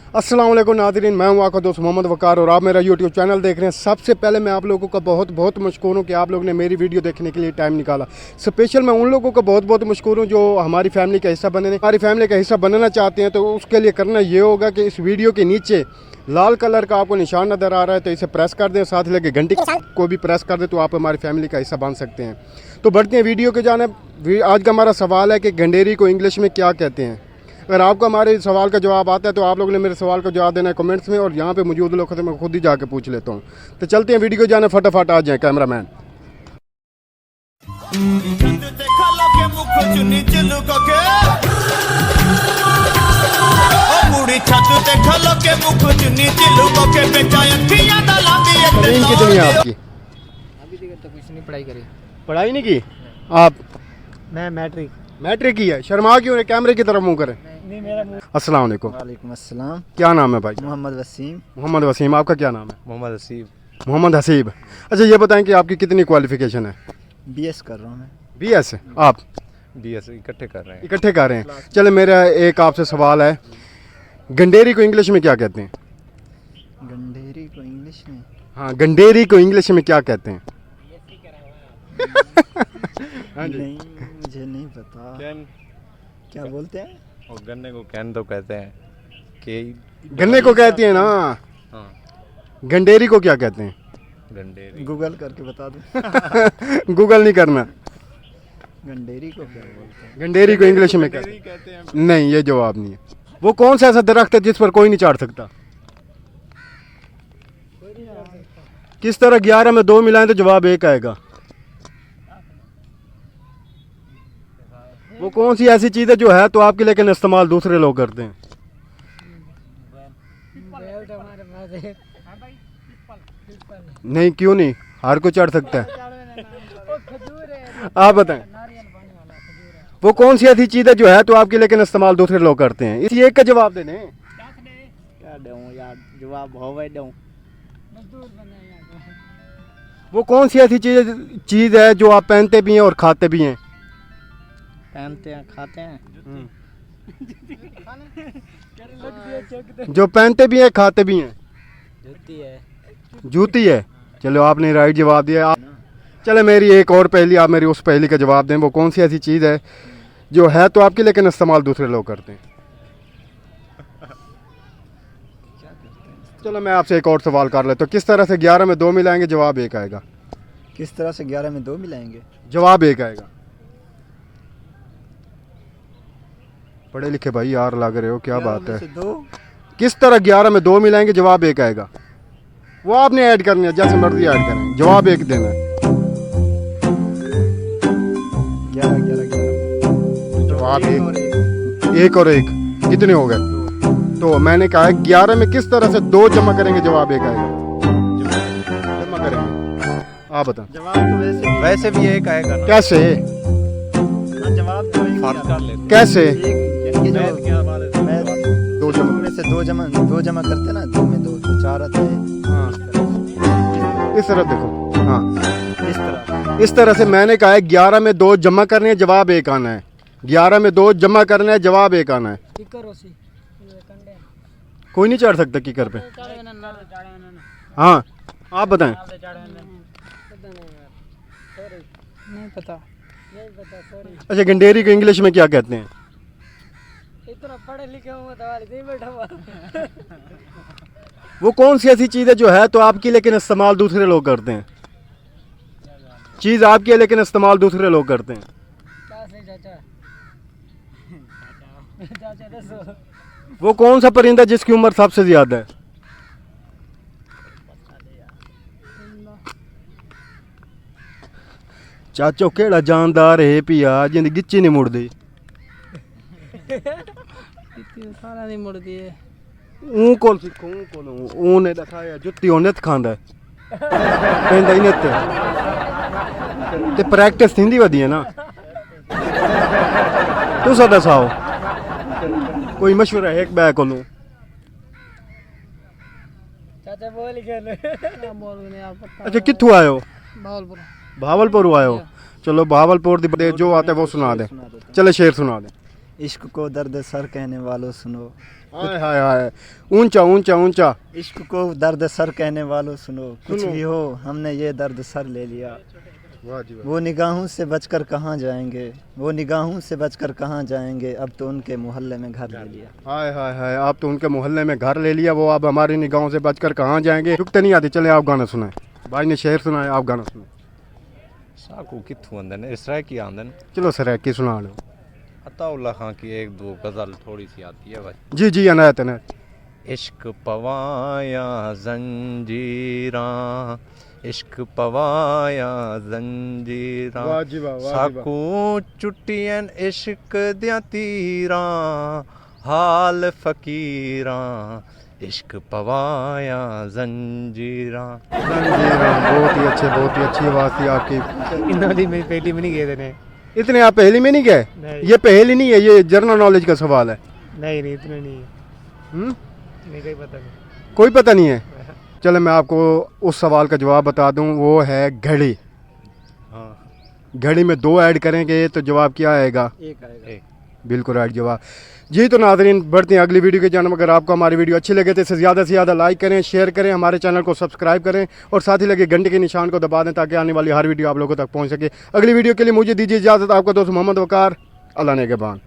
अस्सलाम वालेकुम नाज़रीन, मैं हूं आपका दोस्त मोहम्मद वकार और आप मेरा यूट्यूब चैनल देख रहे हैं। सबसे पहले मैं आप लोगों का बहुत बहुत मशकूर हूं कि आप लोगों ने मेरी वीडियो देखने के लिए टाइम निकाला। स्पेशल मैं उन लोगों का बहुत बहुत मशकूर हूं जो हमारी फैमिली का हिस्सा बने, हमारी फैमिली का हिस्सा बनना चाहते हैं। तो उसके लिए करना ये होगा कि इस वीडियो के नीचे लाल कलर का आपको निशान नज़र आ रहा है, तो इसे प्रेस कर दें, साथ लगे घंटी को भी प्रेस कर दें, तो आप हमारी फैमिली का हिस्सा बन सकते हैं। तो बढ़ते हैं वीडियो के जानिब। आज का हमारा सवाल है कि गंडेरी को इंग्लिश में क्या कहते हैं। अगर आपको हमारे सवाल का जवाब आता है तो आप लोगों ने मेरे सवाल का जवाब देना है कमेंट्स में, और यहाँ पे मौजूद लोग से मैं खुद ही जाके पूछ लेता हूँ। तो चलते हैं वीडियो को जाने, फटाफट आ जाए कैमरा मैन। कितनी है आपकी? अभी तक तो कुछ नहीं पढ़ाई करी। पढ़ाई नहीं की आप? मैं मैट्रिक की है। शर्मा क्यों, कैमरे की तरफ मुंह करें। नहीं मेरा अस्सलाम वालेकुम। वालेकुम अस्सलाम। क्या नाम है भाई? मोहम्मद वसीम। मोहम्मद वसीम। आपका क्या नाम है? मोहम्मद हसीब। मोहम्मद हसीब। अच्छा ये बताएं कि आपकी कितनी क्वालिफिकेशन है? बीएस कर रहा हूँ मैं। बीएस। आप बीएस इकट्ठे कर रहे हैं। इकट्ठे कर रहे हैं। चले मेरा एक आपसे सवाल है, गंडेरी को इंग्लिश में क्या कहते हैं? गंडेरी को इंग्लिश में? हाँ, गंडेरी को इंग्लिश में क्या कहते हैं? हाँ जी। नहीं, मुझे नहीं पता। कैन। क्या बोलते हैं? और गन्ने को कैन तो कहते हैं कि गन्ने को कहती है ना। हाँ, गंडेरी को क्या कहते हैं? गंडेरी। गूगल करके बता दो। गूगल नहीं करना। गंडेरी को क्या बोलते हैं? गंडेरी को इंग्लिश में कहते हैं। नहीं, ये जवाब नहीं है। वो कौन सा ऐसा दरख्त है जिस पर कोई नहीं चढ़ सकता? किस तरह 11 में 2 मिलाएं तो जवाब 1 आएगा? वो कौन सी ऐसी चीज़ है जो है तो आपकी लेकिन इस्तेमाल दूसरे लोग करते हैं? नहीं, क्यों नहीं, हर कोई चढ़ सकता है। आप बताएं, वो कौन सी ऐसी चीज़ है जो है तो आपकी लेकिन इस्तेमाल दूसरे लोग करते हैं? इसी एक का जवाब देने। क्या दूं यार, जवाब हो गए दूं। वो कौन सी ऐसी चीज़ है जो आप पहनते भी हैं और खाते भी हैं? पहनते हैं, खाते हैं। जो पहनते भी हैं खाते भी हैं। जूती है। जूती है। चलो आपने राइट जवाब दिया। चले मेरी एक और पहेली, आप मेरी उस पहेली का जवाब दें। वो कौन सी ऐसी चीज़ है जो है तो आपकी लेकिन इस्तेमाल दूसरे लोग करते हैं? चलो मैं आपसे एक और सवाल कर लेता हूँ। किस तरह से 11 में 2 मिलाएंगे जवाब 1 आएगा? किस तरह से 11 में 2 मिलाएंगे? जवाब 1 आएगा। पढ़े लिखे भाई यार लग रहे हो, क्या बात है। 2 किस तरह 11 में 2 मिलाएंगे जवाब 1 आएगा? वो आपने ऐड करनी है, जैसे मर्जी ऐड करें, जवाब 1 देना है। 11 11 11। जवाब 1 और 1 कितने हो गए? तो मैंने कहा 11 में किस तरह से 2 जमा करेंगे जवाब 1 आएगा? जमा करेंगे। आप बताओ। जवाब तो वैसे भी एक आएगा ना। कैसे? जवाब तो फर्क कर लेते कैसे? हैं। क्या बात है? 2 जमा। में से 2 जमा करते ना, 2 में 2 तो 4 आता है। हाँ, इस तरह देखो। हाँ, इस तरह इस तरह से मैंने कहा है 11 में 2 जमा करने हैं जवाब 1 आना है। 11 में 2 जमा करना है जवाब 1 आना है। कोई नहीं चढ़ सकता कीकर पे। हाँ, आप बताएं। नहीं पता। अच्छा, गंडेरी को इंग्लिश में क्या कहते हैं? इतना पढ़े लिखे हूँ तो बैठा हुआ। वो कौन सी ऐसी चीज़ है जो है तो आपकी लेकिन इस्तेमाल दूसरे लोग करते हैं? चीज़ आपकी है लेकिन इस्तेमाल दूसरे लोग करते हैं। वो कौन सा परिंदा जिसकी उम्र सबसे ज्यादा है? चाचो केड़ा जानदार है पिया जिंद गिच्ची नहीं मुड़दी। सारा नहीं मुड़दी है। ऊं कोल सिखो, ऊं कोल ऊं ने दिखाया जुत्ती ओने ते खांदा है। पेंदा ही नहीं ते प्रैक्टिस थींदी वधी है ना। तुसा दसाओ कोई मशवरा है एक बै कोलों। चाचा बोल के बोल ने आप। अच्छा कित्थों आए हो? भावलपुर। भावलपुर आए हो। चलो भावलपुर दी जो आता है वो सुना दे। चले शेर सुना दे। इश्क को दर्द सर कहने वालों सुनो, हाय हाय हाय, ऊंचा ऊंचा ऊंचा। इश्क को दर्द सर कहने वालों सुनो, कुछ सुनो। भी हो हमने ये दर्द सर ले लिया। वाह जी वाह। वो निगाहों से बचकर कहाँ जाएंगे, वो निगाहों से बचकर कहाँ जाएंगे, अब तो उनके मोहल्ले में घर ले लिया। हाय हाय हाय, आप तो उनके मोहल्ले में घर ले लिया, वो अब हमारी निगाहों से बचकर कहाँ जाएंगे। रुकते नहीं आते, चले आप गाना सुनाए। भाई ने शेर सुनाए, आप गाना सुनाए। साकू कित्थू आंदे ने इस तरह की आंदे ने चलो सर की सुना लो। अताउल्ला खान की एक दो गजल थोड़ी सी आती है बस। जी जी अनायत अनायत। इश्क पवाया जंजीरा, इश्क पवाया जंजीरा, वाह जी वाह, वाह जी वाह। साकू चुटियन इश्क दिया तीरा, हाल फकीरा, इश्क पवाया जंजीरा। बहुत ही अच्छे, बहुत ही अच्छी आवाज़ थी आपकी। इन्होंने मेरी पेटी में नहीं गए थे। इतने आप पहेली में नहीं गए? नहीं। ये पहेली नहीं है, ये जनरल नॉलेज का सवाल है। नहीं नहीं इतने नहीं है, हम्म? नहीं कोई पता नहीं। कोई पता नहीं है। चलो मैं आपको उस सवाल का जवाब बता दूं, वो है घड़ी। हाँ घड़ी में 2 ऐड करेंगे तो जवाब क्या आएगा? एक आएगा। एक बिल्कुल राइट जवाब। जी तो नाज़रीन, बढ़ते हैं अगली वीडियो के जानब। अगर आपको हमारी वीडियो अच्छी लगे तो इसे ज़्यादा से ज़्यादा लाइक करें, शेयर करें, हमारे चैनल को सब्सक्राइब करें और साथ ही लगे घंटे के निशान को दबा दें ताकि आने वाली हर वीडियो आप लोगों तक पहुंच सके। अगली वीडियो के लिए मुझे दीजिए इजाज़त। आपका दोस्त मोहम्मद वकार, अल्लाह नेगहबान।